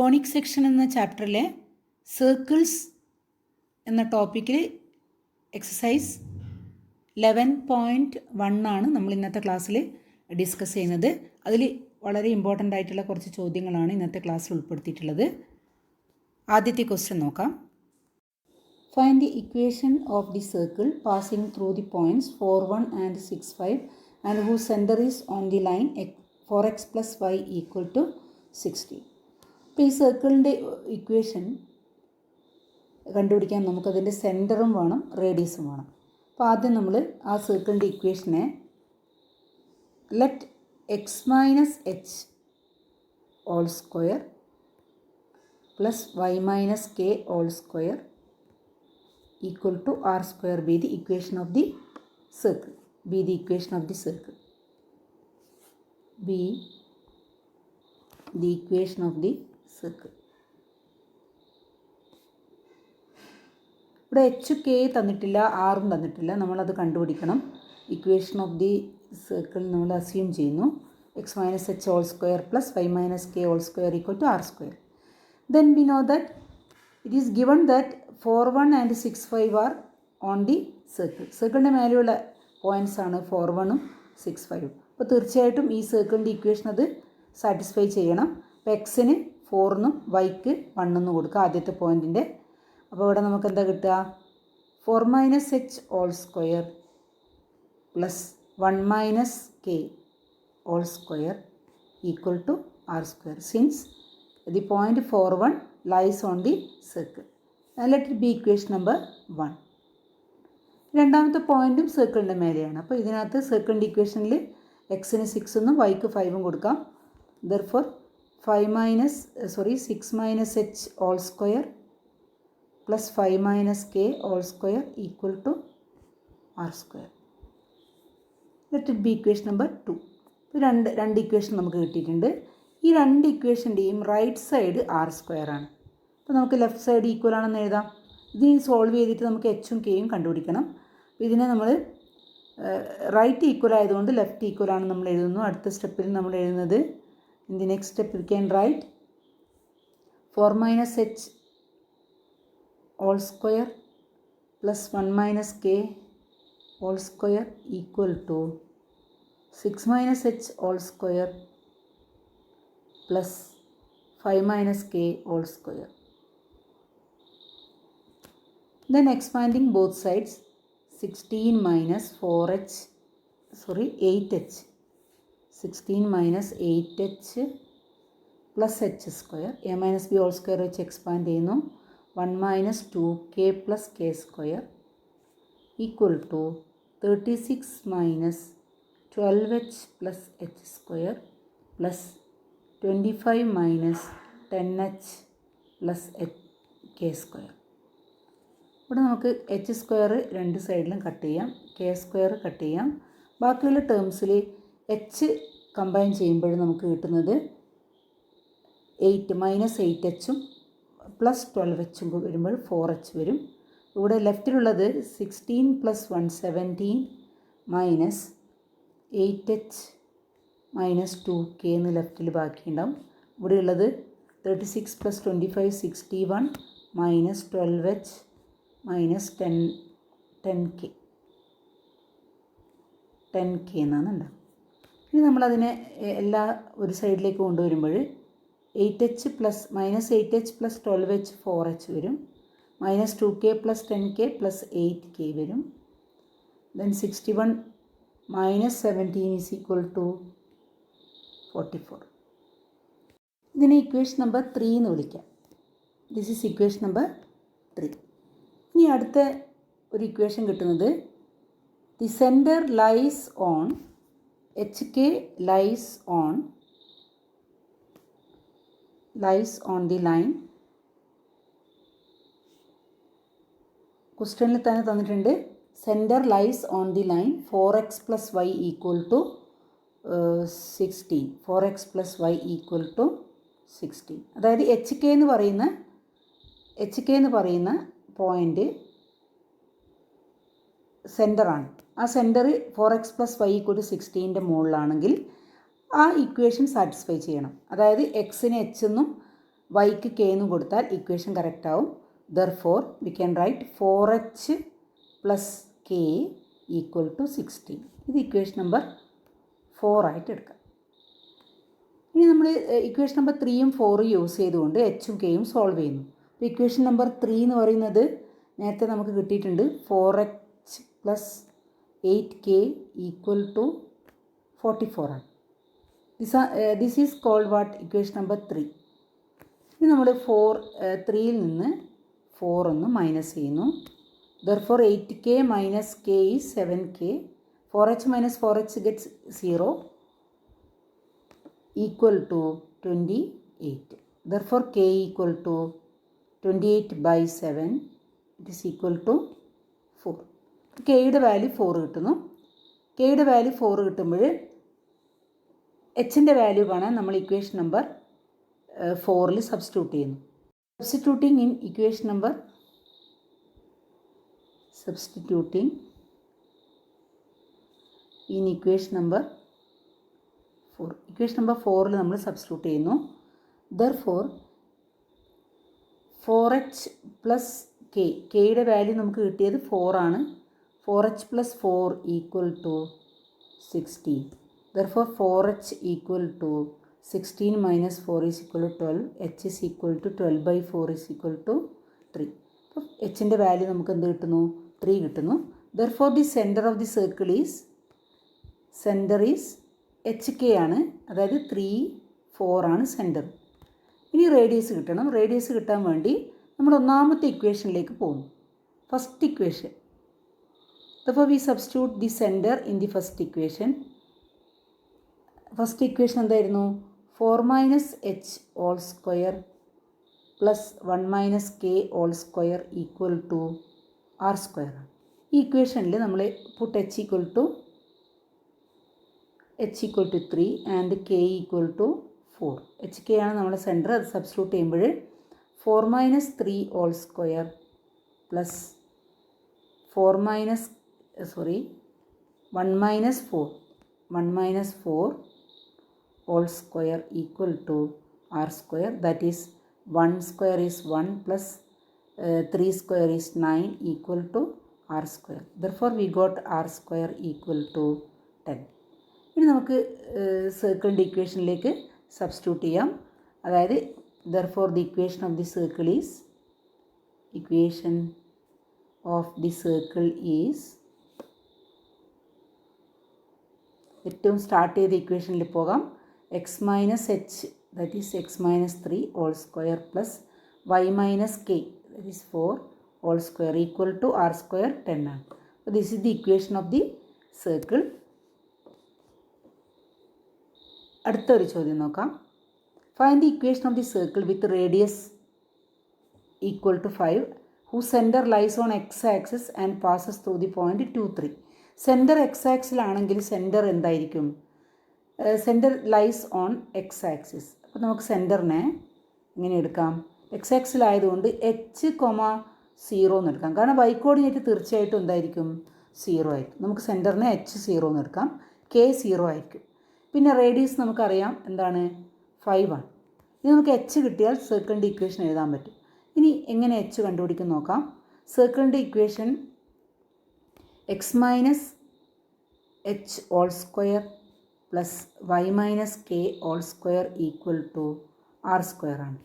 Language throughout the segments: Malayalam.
കോണിക് സെക്ഷൻ എന്ന ചാപ്റ്ററിലെ സർക്കിൾസ് എന്ന ടോപ്പിക്കിൽ എക്സസൈസ് 11.1 ആണ് നമ്മൾ ഇന്നത്തെ ക്ലാസ്സിൽ ഡിസ്കസ് ചെയ്യുന്നത്. അതിൽ വളരെ ഇമ്പോർട്ടൻ്റ് ആയിട്ടുള്ള കുറച്ച് ചോദ്യങ്ങളാണ് ഇന്നത്തെ ക്ലാസ്സിൽ ഉൾപ്പെടുത്തിയിട്ടുള്ളത്. ആദ്യത്തെ ക്വസ്റ്റ്യൻ നോക്കാം. Find the equation of the circle passing through the points 4, 1 and 6, 5 and whose center is on the line 4x plus y equal to 60. അപ്പോൾ ഈ സർക്കിളിൻ്റെ ഇക്വേഷൻ കണ്ടുപിടിക്കാൻ നമുക്കതിൻ്റെ സെൻറ്ററും വേണം, റേഡിയസും വേണം. അപ്പോൾ ആദ്യം നമ്മൾ ആ സർക്കിളിൻ്റെ ഇക്വേഷനെ let X minus H whole square plus Y minus K whole square equal to r square be the equation of the circle. Be the equation of the circle. Be the equation of the circle. ഇവിടെ എച്ച് കെ തന്നിട്ടില്ല, ആറും തന്നിട്ടില്ല. നമ്മളത് കണ്ടുപിടിക്കണം. ഇക്വേഷൻ ഓഫ് ദി സർക്കിൾ നമ്മൾ അസ്യൂം ചെയ്യുന്നു. X minus H whole square plus Y minus K whole square equal to R square. Then we know that it is given that 4, 1 and 6, 5 are on the circle. സർക്കിളിൻ്റെ മേലെയുള്ള പോയിൻറ്റ്സ് ആണ് 4, 1 6, 5. അപ്പോൾ തീർച്ചയായിട്ടും ഈ സർക്കിളിൻ്റെ ഇക്വേഷൻ അത് സാറ്റിസ്ഫൈ ചെയ്യണം. അപ്പോൾ എക്സിന് 4 വൈക്ക് 1 കൊടുക്കുക ആദ്യത്തെ പോയിൻറ്റിൻ്റെ. അപ്പോൾ ഇവിടെ നമുക്ക് എന്താ കിട്ടുക? 4 minus H whole square plus 1 minus K whole square equal to R square since the point 4, 1 lies on the circle. let it be equation number 1. രണ്ടാമത്തെ പോയിൻറ്റും സർക്കിളിൻ്റെ മേലെയാണ്. അപ്പോൾ ഇതിനകത്ത് സർക്കിളിൻ്റെ ഇക്വേഷനിൽ എക്സിന് 6 വൈക്ക് 5 കൊടുക്കാം. Therefore 6 minus H whole square plus 5 minus K whole square equal to R square. Let it be equation number 2. ഇപ്പോൾ രണ്ട് ഇക്വേഷൻ നമുക്ക് കിട്ടിയിട്ടുണ്ട്. ഈ രണ്ട് ഇക്വേഷൻ്റെയും റൈറ്റ് സൈഡ് ആർ സ്ക്വയർ ആണ്. അപ്പോൾ നമുക്ക് ലെഫ്റ്റ് സൈഡ് ഈക്വൽ ആണെന്ന് എഴുതാം. ഇതിന് സോൾവ് ചെയ്തിട്ട് നമുക്ക് എച്ചും കെയും കണ്ടുപിടിക്കണം. അപ്പോൾ ഇതിനെ നമ്മൾ റൈറ്റ് ഈക്വൽ ആയതുകൊണ്ട് ലെഫ്റ്റ് ഈക്വൽ ആണ് നമ്മൾ എഴുതുന്നു. അടുത്ത സ്റ്റെപ്പിൽ നമ്മൾ എഴുതുന്നത് in the next step we can write 4 minus H whole square plus 1 minus K whole square equal to 6 minus H whole square plus 5 minus K whole square. Then expanding both sides 16 minus 8h 16 minus 8h plus h square a minus b whole square വെച്ച് എക്സ്പാൻഡ് ചെയ്യുന്നു. 1 minus 2k plus k square equal to 36 minus 12h plus h square plus 25 minus 10h plus k square. ഇവിടെ നമുക്ക് എച്ച് സ്ക്വയർ രണ്ട് സൈഡിലും കട്ട് ചെയ്യാം, കെ സ്ക്വയർ കട്ട് ചെയ്യാം. ബാക്കിയുള്ള ടേംസിൽ എച്ച് കമ്പൈൻ ചെയ്യുമ്പോൾ നമുക്ക് കിട്ടുന്നത് 8 മൈനസ് 8h പ്ലസ് 12h വരുമ്പോൾ 4h വരും. ഇവിടെ ലെഫ്റ്റിലുള്ളത് 16 plus 1 17 minus 8h minus 2k എന്ന് ലെഫ്റ്റിൽ ബാക്കിയുണ്ടാവും. ഇവിടെയുള്ളത് 36 plus 25 61 minus 12h minus 10k എന്നാണ് ഉണ്ടാവും. ഇനി നമ്മളതിനെ എല്ലാ ഒരു സൈഡിലേക്ക് കൊണ്ടുവരുമ്പോൾ 8h plus minus 8h plus 12h 4h വരും. Minus 2k plus 10k plus 8k വരും. Then 61 minus 17 is equal to 44. ഇതിനെ ഇക്വേഷൻ നമ്പർ 3 എന്ന് വിളിക്കാം. This is equation number 3. ഇനി അടുത്ത ഒരു ഇക്വേഷൻ കിട്ടുന്നത് the centre lies on H K lies on the line. ക്വസ്റ്റ്യനിൽ തന്നെ തന്നിട്ടുണ്ട് centre lies on the line 4x plus y equal to 16. 4x plus y equal to 16. അതായത് എച്ച് കെ എന്ന് പറയുന്ന പോയിൻ്റ് സെൻറ്ററാണ്. ആ centre 4x plus y equal to 16ൻ്റെ മുകളിലാണെങ്കിൽ ആ ഇക്വേഷൻ സാറ്റിസ്ഫൈ ചെയ്യണം. അതായത് എക്സിന് എച്ച് എന്നും വൈക്ക് കെ എന്ന് കൊടുത്താൽ ഇക്വേഷൻ കറക്റ്റ് ആവും. Therefore we can write 4h plus K equal to 16. ഇത് ഇക്വേഷൻ നമ്പർ 4 ആയിട്ട് എടുക്കാം. ഇനി നമ്മൾ ഇക്വേഷൻ നമ്പർ 3ഉം 4ഉം യൂസ് ചെയ്തുകൊണ്ട് എച്ചും കെയും സോൾവ് ചെയ്യുന്നു. അപ്പോൾ ഇക്വേഷൻ നമ്പർ 3 എന്ന് പറയുന്നത് നേരത്തെ നമുക്ക് കിട്ടിയിട്ടുണ്ട് 4h plus 8k equal to 44 ആണ്. This is called what? Equation number 3. ഇനി നമ്മൾ 3യിൽ നിന്ന് 4 ഒന്ന് മൈനസ് ചെയ്യുന്നു. Therefore 8k minus k is 7k. 4h minus 4h gets 0 equal to 28. Therefore k equal to 28 by 7, it is equal to 4. കെയുടെ വാല്യൂ 4 കിട്ടുന്നു. കെയുടെ വാല്യൂ 4 കിട്ടുമ്പോൾ എച്ചിൻ്റെ വാല്യൂ കാണാൻ നമ്മൾ ഇക്വേഷൻ നമ്പർ 4ൽ സബ്സ്റ്റിറ്റ്യൂട്ട് ചെയ്യുന്നു. Substituting in equation number 4. Equation number 4ൽ നമ്മൾ സബ്സ്റ്റിറ്റ്യൂട്ട് ചെയ്യുന്നു. ദർഫോർ 4h പ്ലസ് കെ, കെയുടെ വാല്യൂ നമുക്ക് കിട്ടിയത് 4 ആണ്. 4h plus 4 equal to 16. Therefore 4h equal to 16 minus 4 is equal to 12. h is equal to 12 by 4 is equal to 3. അപ്പോൾ എച്ചിൻ്റെ വാല്യൂ നമുക്ക് എന്ത് കിട്ടുന്നു? 3 കിട്ടുന്നു. Therefore the centre of the circle is H K ആണ്, അതായത് 3, 4 ആണ് സെൻറ്റർ. ഇനി റേഡിയസ് കിട്ടണം. റേഡിയസ് കിട്ടാൻ വേണ്ടി നമ്മൾ ഒന്നാമത്തെ ഇക്വേഷനിലേക്ക് പോകുന്നു. First equation. അപ്പോൾ we substitute the centre in the first equation. First equation എന്തായിരുന്നു? 4 minus H whole square plus 1 minus K whole square equal to R square ആണ്. ഈ ഇക്വേഷനിൽ നമ്മൾ puttu h equal to 3 and k equal to 4. h k ആണ് നമ്മുടെ സെൻറ്റർ. അത് സബ്സ്റ്റിറ്റ്യൂട്ട് ചെയ്യുമ്പോൾ 4 minus 3 whole square plus 1 minus 4 whole square equal to R square. That is 1 square is 1 plus 3 square is 9 equal to R square. Therefore we got R square equal to 10. ഇനി നമുക്ക് സർക്കിളിൻ്റെ ഇക്വേഷനിലേക്ക് സബ്സ്റ്റിറ്റ്യൂട്ട് ചെയ്യാം. അതായത് therefore the equation of the circle is ഏറ്റവും സ്റ്റാർട്ട് ചെയ്ത ഇക്വേഷനിൽ പോകാം. X minus H, that is x minus 3 whole square plus Y minus K, that is 4 whole square equal to R square 10 ആണ്. അപ്പോൾ this is the equation of the circle. അടുത്തൊരു ചോദ്യം നോക്കാം. Find the equation of the circle with radius equal to 5 whose center lies on x axis and passes through the point 2, 3. Centre X ആക്സിലാണെങ്കിൽ സെൻറ്റർ എന്തായിരിക്കും? Centre lies on X axis. അപ്പോൾ നമുക്ക് സെൻറ്ററിനെ ഇങ്ങനെ എടുക്കാം. എക്സ് ആക്സിലായതുകൊണ്ട് h, 0 എന്ന് എടുക്കാം. കാരണം y കോർഡിനേറ്റ് തീർച്ചയായിട്ടും എന്തായിരിക്കും? 0 ആയിരിക്കും. നമുക്ക് സെൻറ്ററിനെ h0 എന്ന് എടുക്കാം. k 0 ആയിരിക്കും. പിന്നെ റേഡിയസ് നമുക്കറിയാം എന്താണ്? 5 ആണ്. ഇനി നമുക്ക് h കിട്ടിയാൽ സർക്കിളിൻ്റെ ഇക്വേഷൻ എഴുതാൻ പറ്റും. ഇനി എങ്ങനെ h കണ്ടുപിടിക്കും നോക്കാം. സർക്കിളിൻ്റെ equation X minus H whole square plus Y minus K whole square equal to R square ആണ്.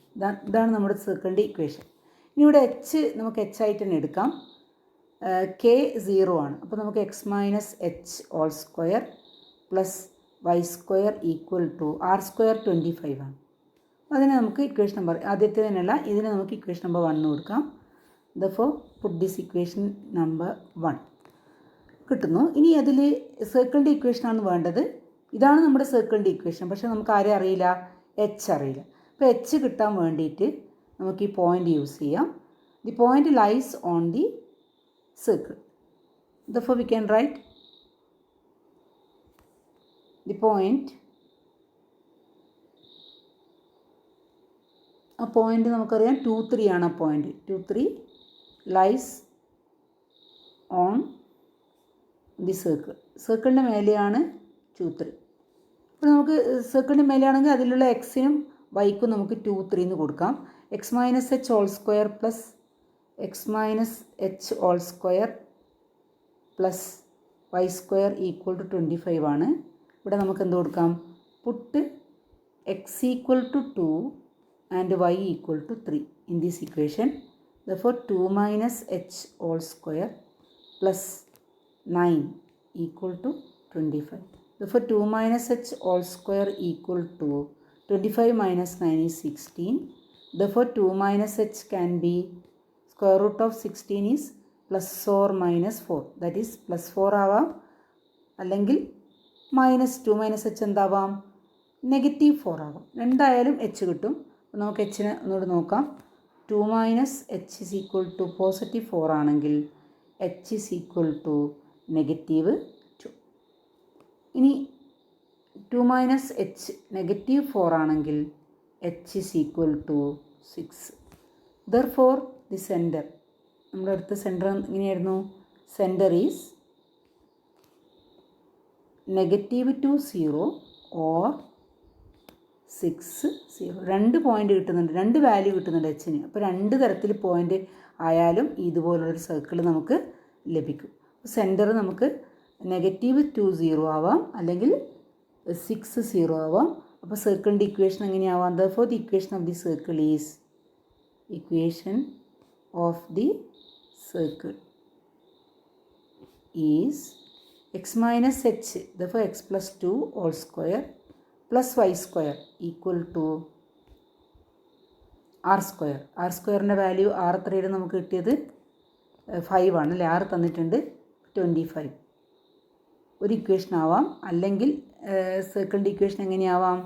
ഇതാണ് നമ്മുടെ സർക്കിളിൻ്റെ ഇക്വേഷൻ. ഇനി ഇവിടെ h നമുക്ക് h ആയിട്ട് തന്നെ എടുക്കാം. k 0 ആണ്. അപ്പോൾ നമുക്ക് x minus H whole square plus Y square equal to R square 25 ആണ്. അതിന് നമുക്ക് ഇക്വേഷൻ നമ്പർ ആദ്യത്തെ തന്നെയല്ല, ഇതിന് നമുക്ക് ഇക്വേഷൻ നമ്പർ 1 കൊടുക്കാം. ദഫോർ പുട്ട് ദിസ് ഇക്വേഷൻ നമ്പർ 1 കിട്ടുന്നു. ഇനി അതിൽ സർക്കിളിൻ്റെ ഇക്വേഷനാണ് വേണ്ടത്. ഇതാണ് നമ്മുടെ സർക്കിളിൻ്റെ ഇക്വേഷൻ. പക്ഷേ നമുക്ക് ആരെ അറിയില്ല? h അറിയില്ല. അപ്പോൾ h കിട്ടാൻ വേണ്ടിയിട്ട് നമുക്ക് ഈ പോയിൻ്റ് യൂസ് ചെയ്യാം. The point lies on the circle. Therefore we can write the point. ആ പോയിൻ്റ് നമുക്കറിയാം 2, 3 ആണ്. ആ point 2, 3 lies on the circle. സർക്കിളിൻ്റെ മേലെയാണ് 2, 3. അപ്പോൾ നമുക്ക് സർക്കിളിൻ്റെ മേലെയാണെങ്കിൽ അതിലുള്ള എക്സിനും വൈക്കും നമുക്ക് 2 3 എന്ന് കൊടുക്കാം. X minus H whole square plus x minus H whole square plus Y square equal to 25 ആണ്. ഇവിടെ നമുക്ക് എന്ത് കൊടുക്കാം? Put x equal to 2 and y equal to 3 in this equation. Therefore 2 minus h whole square plus 9 equal to 25. Therefore 2 minus h whole square equal to 25 minus 9 is 16. Therefore 2 minus h can be square root of 16 is plus or minus 4. That is plus 4 ആവാം, അല്ലെങ്കിൽ minus 2 minus h എന്താവാം? നെഗറ്റീവ് 4 ആവാം. എന്തായാലും h കിട്ടും. നമുക്ക് എച്ചിനെ ഒന്നുകൂടി നോക്കാം. 2 minus h is equal to positive 4 ആണെങ്കിൽ h is equal to negative 2. ഇനി 2 minus h negative 4 ആണെങ്കിൽ h is equal to 6. Therefore the center, നമ്മുടെ അടുത്ത സെൻറ്റർ എങ്ങനെയായിരുന്നു? Centre is -2 0 or 6 0. 2 പോയിൻ്റ് കിട്ടുന്നുണ്ട്, 2 വാല്യൂ കിട്ടുന്നുണ്ട് എച്ചിന്. അപ്പോൾ 2 തരത്തിൽ പോയിൻ്റ് ആയാലും ഇതുപോലുള്ളൊരു സർക്കിൾ നമുക്ക് ലഭിക്കും. സെൻറ്റർ നമുക്ക് -2 0 ആവാം, അല്ലെങ്കിൽ 6 0 ആവാം. അപ്പോൾ സർക്കിളിൻ്റെ equation എങ്ങനെയാവാം? Therefore the equation of the circle is equation of the circle is x minus h, therefore x plus 2 whole square plus y square equal to r square. r സ്ക്വയറിൻ്റെ വാല്യൂ r എത്രയാണ് നമുക്ക് കിട്ടിയത്? 5 ആണ് അല്ലേ? r തന്നിട്ടുണ്ട് 25. ഒരു ഇക്വേഷൻ ആവാം, അല്ലെങ്കിൽ സർക്കിളിൻ്റെ ഇക്വേഷൻ എങ്ങനെയാവാം?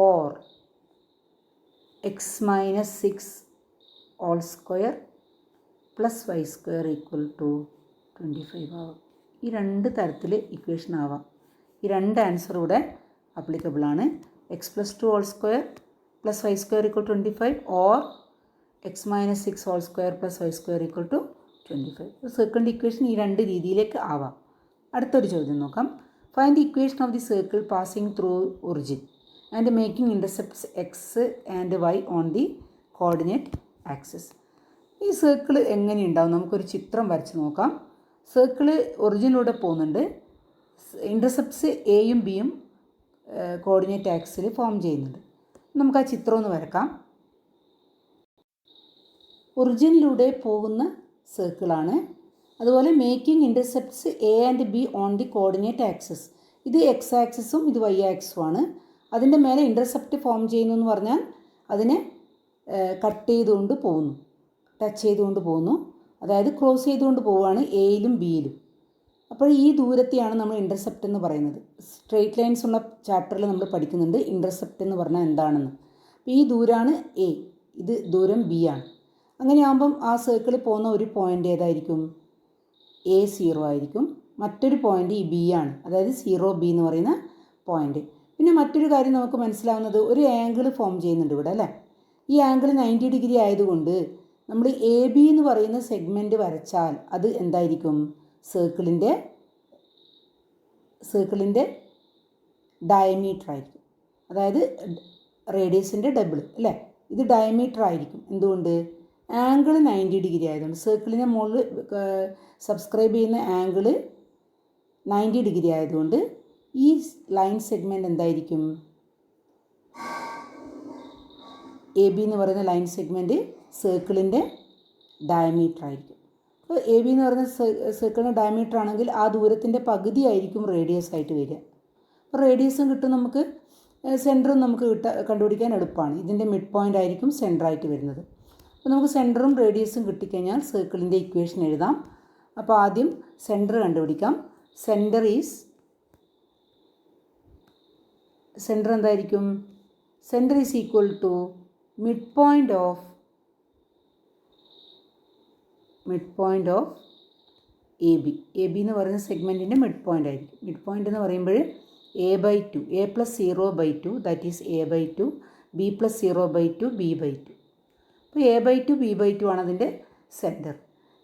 Or X minus 6 whole square plus Y square equal to 25 ആവാം. ഈ 2 തരത്തിൽ ഇക്വേഷൻ ആവാം. ഈ 2 ആൻസർ ഇവിടെ അപ്ലിക്കബിൾ ആണ്. X plus 2 whole square plus Y square equal 25 or X minus 6 whole square plus Y square equal to 25. സർക്കിളിൻ്റെ ഇക്വേഷൻ ഈ 2 രീതിയിലേക്ക് ആവാം. അടുത്തൊരു ചോദ്യം നോക്കാം. Find the equation of the circle passing through origin and making intercepts x and y on the coordinate axis. ഈ സർക്കിൾ എങ്ങനെയുണ്ടാവും? നമുക്കൊരു ചിത്രം വരച്ച് നോക്കാം. സർക്കിൾ ഒറിജിനിലൂടെ പോകുന്നുണ്ട്. ഇൻ്റർസെപ്റ്റ്സ് എയും ബിയും കോർഡിനേറ്റ് ആക്സിൽ ഫോം ചെയ്യുന്നുണ്ട്. നമുക്ക് ആ ചിത്രം ഒന്ന് വരക്കാം. ഒറിജിനിലൂടെ പോകുന്ന സർക്കിളാണ്. അതുപോലെ making intercepts A and B on the coordinate axis. ഇത് എക്സ് ആക്സിസും ഇത് വൈ ആക്സിസുമാണ്. അതിൻ്റെ മേലെ ഇൻ്റർസെപ്റ്റ് ഫോം ചെയ്യുന്നു എന്ന് പറഞ്ഞാൽ അതിനെ കട്ട് ചെയ്തുകൊണ്ട് പോകുന്നു, ടച്ച് ചെയ്തുകൊണ്ട് പോകുന്നു, അതായത് ക്രോസ് ചെയ്തുകൊണ്ട് പോവുകയാണ് എയിലും ബിയിലും. അപ്പോൾ ഈ ദൂരത്തെയാണ് നമ്മൾ ഇൻ്റർസെപ്റ്റ് എന്ന് പറയുന്നത്. സ്ട്രെയിറ്റ് ലൈൻസ് ഉള്ള ചാപ്റ്ററിൽ നമ്മൾ പഠിക്കുന്നുണ്ട് ഇൻ്റർസെപ്റ്റ് എന്ന് പറഞ്ഞാൽ എന്താണെന്ന്. അപ്പോൾ ഈ ദൂരമാണ് എ, ഇത് ദൂരം ബി ആണ്. അങ്ങനെയാകുമ്പം ആ സർക്കിളിൽ പോകുന്ന ഒരു പോയിൻ്റ് ഏതായിരിക്കും? A0 ആയിരിക്കും. മറ്റൊരു പോയിൻ്റ് ഈ ബി ആണ്, അതായത് 0B എന്ന് പറയുന്ന പോയിൻ്റ്. പിന്നെ മറ്റൊരു കാര്യം നമുക്ക് മനസ്സിലാവുന്നത്, ഒരു ആംഗിൾ ഫോം ചെയ്യുന്നുണ്ട് ഇവിടെ അല്ലേ? ഈ ആംഗിൾ 90 ഡിഗ്രി ആയതുകൊണ്ട് നമ്മൾ AB എന്ന് പറയുന്ന സെഗ്മെൻറ്റ് വരച്ചാൽ അത് എന്തായിരിക്കും? സർക്കിളിൻ്റെ ഡയമീറ്റർ ആയിരിക്കും, അതായത് റേഡിയസിൻ്റെ ഡബിൾ അല്ലേ? ഇത് ഡയമീറ്റർ ആയിരിക്കും. എന്തുകൊണ്ട്? ആംഗിൾ 90 ഡിഗ്രി ആയതുകൊണ്ട്. സർക്കിളിൻ്റെ മുകളിൽ സബ്സ്ക്രൈബ് ചെയ്യുന്ന ആംഗിൾ 90 ഡിഗ്രി ആയതുകൊണ്ട് ഈ ലൈൻ സെഗ്മെൻറ്റ് എന്തായിരിക്കും? AB എന്ന് പറയുന്ന ലൈൻ സെഗ്മെൻറ്റ് സർക്കിളിൻ്റെ ഡയമീറ്റർ ആയിരിക്കും. അപ്പോൾ AB എന്ന് പറയുന്ന സർക്കിളിൻ്റെ ഡയമീറ്റർ ആണെങ്കിൽ ആ ദൂരത്തിൻ്റെ പകുതി ആയിരിക്കും റേഡിയസ് ആയിട്ട് വരിക. അപ്പോൾ റേഡിയസും കിട്ടും നമുക്ക്, സെൻറ്ററും നമുക്ക് കണ്ടുപിടിക്കാൻ എളുപ്പമാണ്. ഇതിൻ്റെ മിഡ് പോയിൻ്റ് ആയിരിക്കും സെൻറ്ററായിട്ട് വരുന്നത്. അപ്പോൾ നമുക്ക് സെൻറ്ററും റേഡിയസും കിട്ടിക്കഴിഞ്ഞാൽ സർക്കിളിൻ്റെ ഇക്വേഷൻ എഴുതാം. അപ്പോൾ ആദ്യം സെൻറ്റർ കണ്ടുപിടിക്കാം. സെൻറ്റർ എന്തായിരിക്കും? Centre is equal to mid point of AB. AB എന്ന് പറയുന്ന സെഗ്മെൻറ്റിൻ്റെ മിഡ് പോയിൻ്റ് ആയിരിക്കും. മിഡ് പോയിൻ്റ് എന്ന് പറയുമ്പോൾ A/2, A+0/2 that is A/2, B+0/2 B/2. അപ്പോൾ A/2 B/2 ആണ് അതിൻ്റെ സെൻറ്റർ.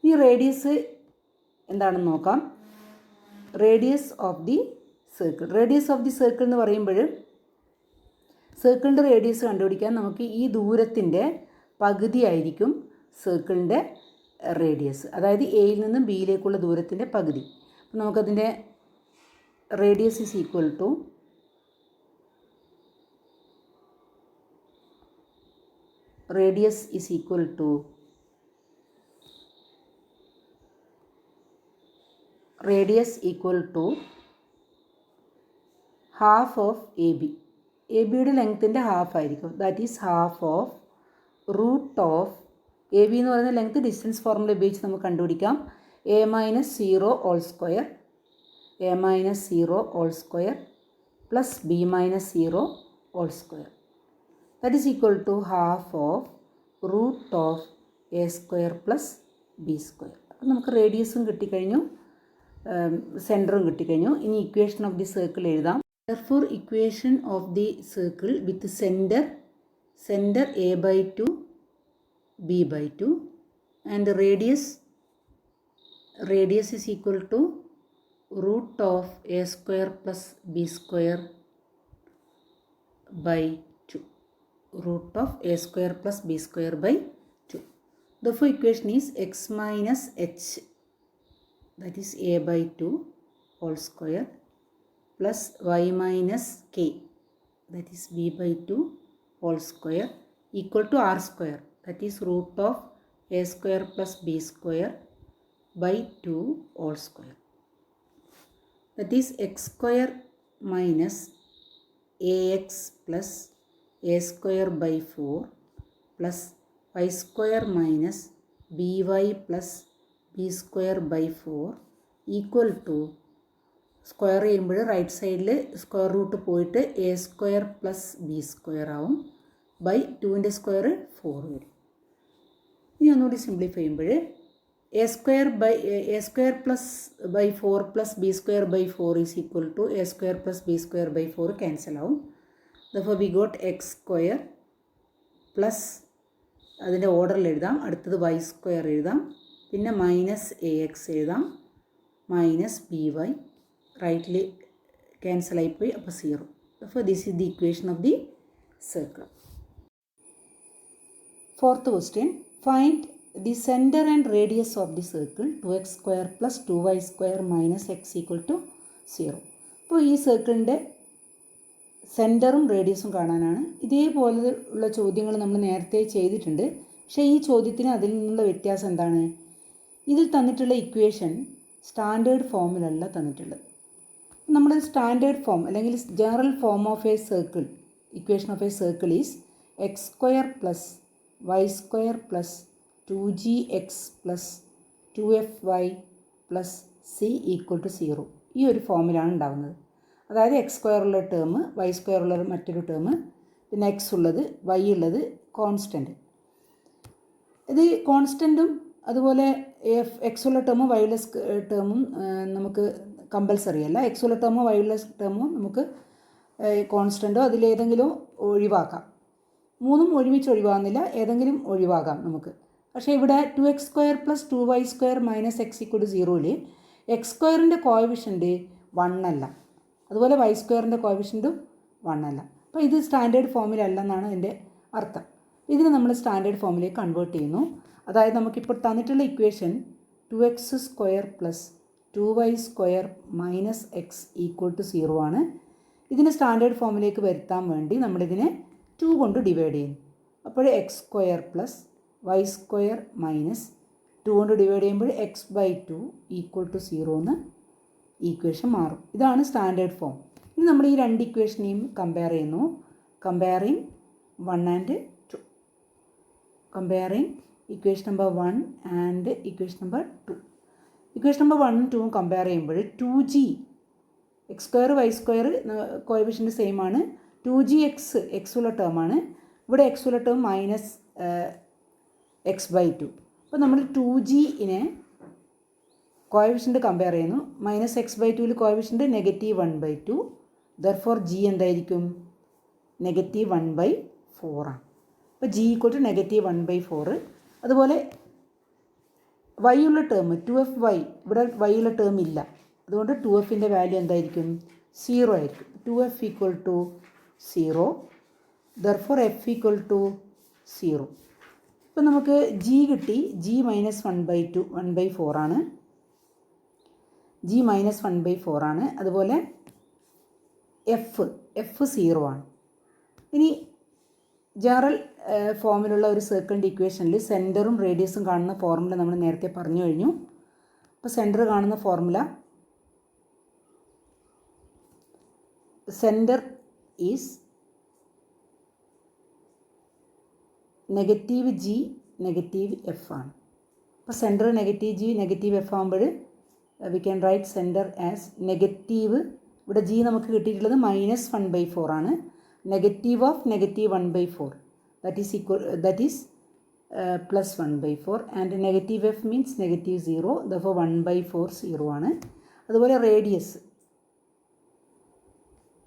ഈ റേഡിയസ് എന്താണെന്ന് നോക്കാം. റേഡിയസ് ഓഫ് ദി സർക്കിൾ എന്ന് പറയുമ്പോൾ സർക്കിളിൻ്റെ റേഡിയസ് കണ്ടുപിടിക്കാൻ നമുക്ക് ഈ ദൂരത്തിൻ്റെ പകുതിയായിരിക്കും സർക്കിളിൻ്റെ റേഡിയസ്, അതായത് എയിൽ നിന്നും ബിയിലേക്കുള്ള ദൂരത്തിൻ്റെ പകുതി. അപ്പം നമുക്കതിൻ്റെ radius is equal to half of A B. A ബിയുടെ ലെങ്ത്തിൻ്റെ ഹാഫ് ആയിരിക്കും. That is half of root of A B എന്ന് പറയുന്ന ലെങ്ത്ത് ഡിസ്റ്റൻസ് ഫോർമുല ഉപയോഗിച്ച് നമുക്ക് കണ്ടുപിടിക്കാം. A minus 0 whole square plus B minus 0 whole square. That is equal to half of root of A square plus B square. അപ്പം നമുക്ക് റേഡിയസും കിട്ടിക്കഴിഞ്ഞു, സെൻറ്ററും കിട്ടിക്കഴിഞ്ഞു. ഇനി ഇക്വേഷൻ ഓഫ് ദി സർക്കിൾ എഴുതാം. Therefore, equation of the circle with center a by 2, b by 2 and radius is equal to root of a square plus b square by 2. Root of a square plus b square by 2. Therefore, equation is x minus h, that is a by 2 whole square, plus y minus k, that is b by 2 whole square, equal to r square, that is root of a square plus b square by 2 whole square. That is x square minus ax plus a square by 4 plus y square minus by plus b square by 4 equal to square ചെയ്യുമ്പോൾ റൈറ്റ് സൈഡിൽ സ്ക്വയർ റൂട്ട് പോയിട്ട് A square plus B square ആവും, ബൈ 2ൻ്റെ സ്ക്വയർ 4 വരും. ഇനി ഒന്നുകൂടി സിംപ്ലിഫൈ ചെയ്യുമ്പോൾ A square plus by 4 plus B square by 4 is equal to A square plus B square by 4 cancel ആവും. Therefore we got X square plus അതിൻ്റെ ഓർഡറിൽ എഴുതാം, അടുത്തത് വൈ സ്ക്വയർ എഴുതാം, പിന്നെ മൈനസ് എ എക്സ് എഴുതാം, മൈനസ് ബി വൈ റൈറ്റിൽ ക്യാൻസൽ ആയിപ്പോയി, അപ്പോൾ 0. അപ്പോൾ this is the equation of the circle. Fourth question, find the centre and radius of the circle 2x square plus 2y square minus X equal to 0. അപ്പോൾ ഈ സർക്കിളിൻ്റെ സെൻറ്ററും റേഡിയസും കാണാനാണ്. ഇതേപോലെ ഉള്ള ചോദ്യങ്ങൾ നമ്മൾ നേരത്തെ ചെയ്തിട്ടുണ്ട്. പക്ഷേ ഈ ചോദ്യത്തിന് അതിൽ നിന്നുള്ള വ്യത്യാസം എന്താണ്? ഇതിൽ തന്നിട്ടുള്ള ഇക്വേഷൻ സ്റ്റാൻഡേർഡ് ഫോമിലല്ല തന്നിട്ടുള്ളത്. നമ്മുടെ സ്റ്റാൻഡേർഡ് ഫോം അല്ലെങ്കിൽ general form of a circle, equation of a circle is x square plus Y square plus 2gx plus 2fy plus c equal to 0. ഈ ഒരു ഫോമിലാണ് ഉണ്ടാകുന്നത്. അതായത് എക്സ് സ്ക്വയറുള്ള ടേം, വൈ സ്ക്വയറുള്ള മറ്റൊരു ടേം, പിന്നെ എക്സ് ഉള്ളത്, വൈ ഉള്ളത് കോൺസ്റ്റൻറ്റ്. ഇത് കോൺസ്റ്റൻറ്റും അതുപോലെ എക്സ് ഉള്ള ടേമും വൈ ഉള്ള ടേമും നമുക്ക് കമ്പൽസറി അല്ല. എക്സ് ഉള്ള ടേമോ വൈ ഉള്ള ടേമോ നമുക്ക് കോൺസ്റ്റൻറ്റോ അതിലേതെങ്കിലും ഒഴിവാക്കാം. മൂന്നും ഒരുമിച്ച് ഒഴിവാകുന്നില്ല, ഏതെങ്കിലും ഒഴിവാകാം നമുക്ക്. പക്ഷേ ഇവിടെ 2x square plus 2y square minus X equal to 0ൽ എക്സ് സ്ക്വയറിൻ്റെ കോഎഫിഷ്യൻറ്റ് 1 അല്ല, അതുപോലെ വൈ സ്ക്വയറിൻ്റെ കോഎഫിഷ്യൻറ്റും 1 അല്ല. അപ്പോൾ ഇത് സ്റ്റാൻഡേർഡ് ഫോമിലല്ലെന്നാണ് എൻ്റെ അർത്ഥം. ഇതിന് നമ്മൾ സ്റ്റാൻഡേർഡ് ഫോമിലേക്ക് കൺവേർട്ട് ചെയ്യുന്നു. അതായത് നമുക്കിപ്പോൾ തന്നിട്ടുള്ള equation 2x square plus 2y square minus X equal to 0 ആണ്. ഇതിനെ സ്റ്റാൻഡേർഡ് ഫോമിലേക്ക് വരുത്താൻ വേണ്ടി നമ്മളിതിനെ 2 കൊണ്ട് ഡിവൈഡ് ചെയ്യുന്നു. അപ്പോൾ x square plus Y square minus 2 കൊണ്ട് ഡിവൈഡ് ചെയ്യുമ്പോൾ എക്സ് ബൈ 2 ഈക്വൽ ടു 0 എന്ന് ഈക്വേഷൻ മാറും. ഇതാണ് സ്റ്റാൻഡേർഡ് ഫോം. ഇനി നമ്മൾ ഈ രണ്ട് ഇക്വേഷനെയും കമ്പയർ ചെയ്യുന്നു. Comparing 1 and 2. Comparing equation number 1 and equation number 2. Equation number 1ഉം 2ഉം കമ്പയർ ചെയ്യുമ്പോൾ 2g X square Y square coefficient same ആണ്. 2g എക്സ് ഉള്ള ടേമാണ്. ഇവിടെ എക്സ് ഉള്ള ടേം മൈനസ് എക്സ് ബൈ 2. അപ്പോൾ നമ്മൾ 2gനെ കോഎഫിഷ്യൻറ്റ് കമ്പയർ ചെയ്യുന്നു. മൈനസ് എക്സ് ബൈ 2ൽ കോഎഫിഷ്യൻറ്റ് -1/2. ദർഫോർ ജി എന്തായിരിക്കും? -1/4 ആണ്. അപ്പോൾ ജി ഈക്വൽ ടു -1/4. അതുപോലെ വൈ ഉള്ള ടേം 2fy, ഇവിടെ വൈ ഉള്ള ടേം ഇല്ല, അതുകൊണ്ട് 2fൻ്റെ വാല്യൂ എന്തായിരിക്കും? 0 ആയിരിക്കും. 2f equal to 0. Therefore f equal to 0. ഇപ്പം നമുക്ക് ജി കിട്ടി. ജി മൈനസ് 1/2 1/4 ആണ്. ജി മൈനസ് 1/4 ആണ്. അതുപോലെ എഫ് 0 ആണ്. ഇനി ജനറൽ ഫോമിലുള്ള ഒരു സർക്കിളിൻ്റെ ഇക്വേഷനിൽ സെൻറ്ററും റേഡിയസും കാണുന്ന ഫോർമുല നമ്മൾ നേരത്തെ പറഞ്ഞു കഴിഞ്ഞു. അപ്പോൾ സെൻറ്റർ കാണുന്ന formula centre is negative G negative F ആണ്. അപ്പോൾ centre negative G negative F ആകുമ്പോൾ we can write centre as negative, ഇവിടെ ജി നമുക്ക് കിട്ടിയിട്ടുള്ളത് മൈനസ് 1/4 ആണ്. Negative of negative 1/4 that is plus 1/4 and negative F means negative 0, therefore 1/4 0 ആണ്. അതുപോലെ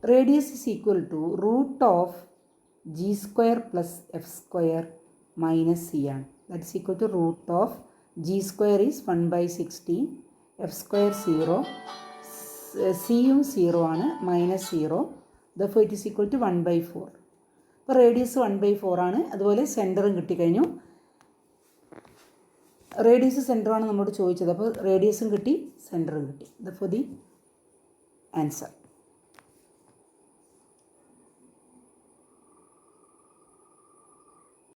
radius is equal to root of G square plus F square minus C ആണ്. That is equal to root of G square is 1/16, f square 0, സിയും 0 ആണ്, minus 0, therefore it is equal to 1/4. അപ്പോൾ റേഡിയസ് 1/4 ആണ്. അതുപോലെ സെൻറ്ററും കിട്ടിക്കഴിഞ്ഞു. റേഡിയസ് സെൻറ്ററാണ് നമ്മളോട് ചോദിച്ചത്. അപ്പോൾ റേഡിയസും കിട്ടി, സെൻറ്ററും കിട്ടി. ദഫോ ദി ആൻസർ.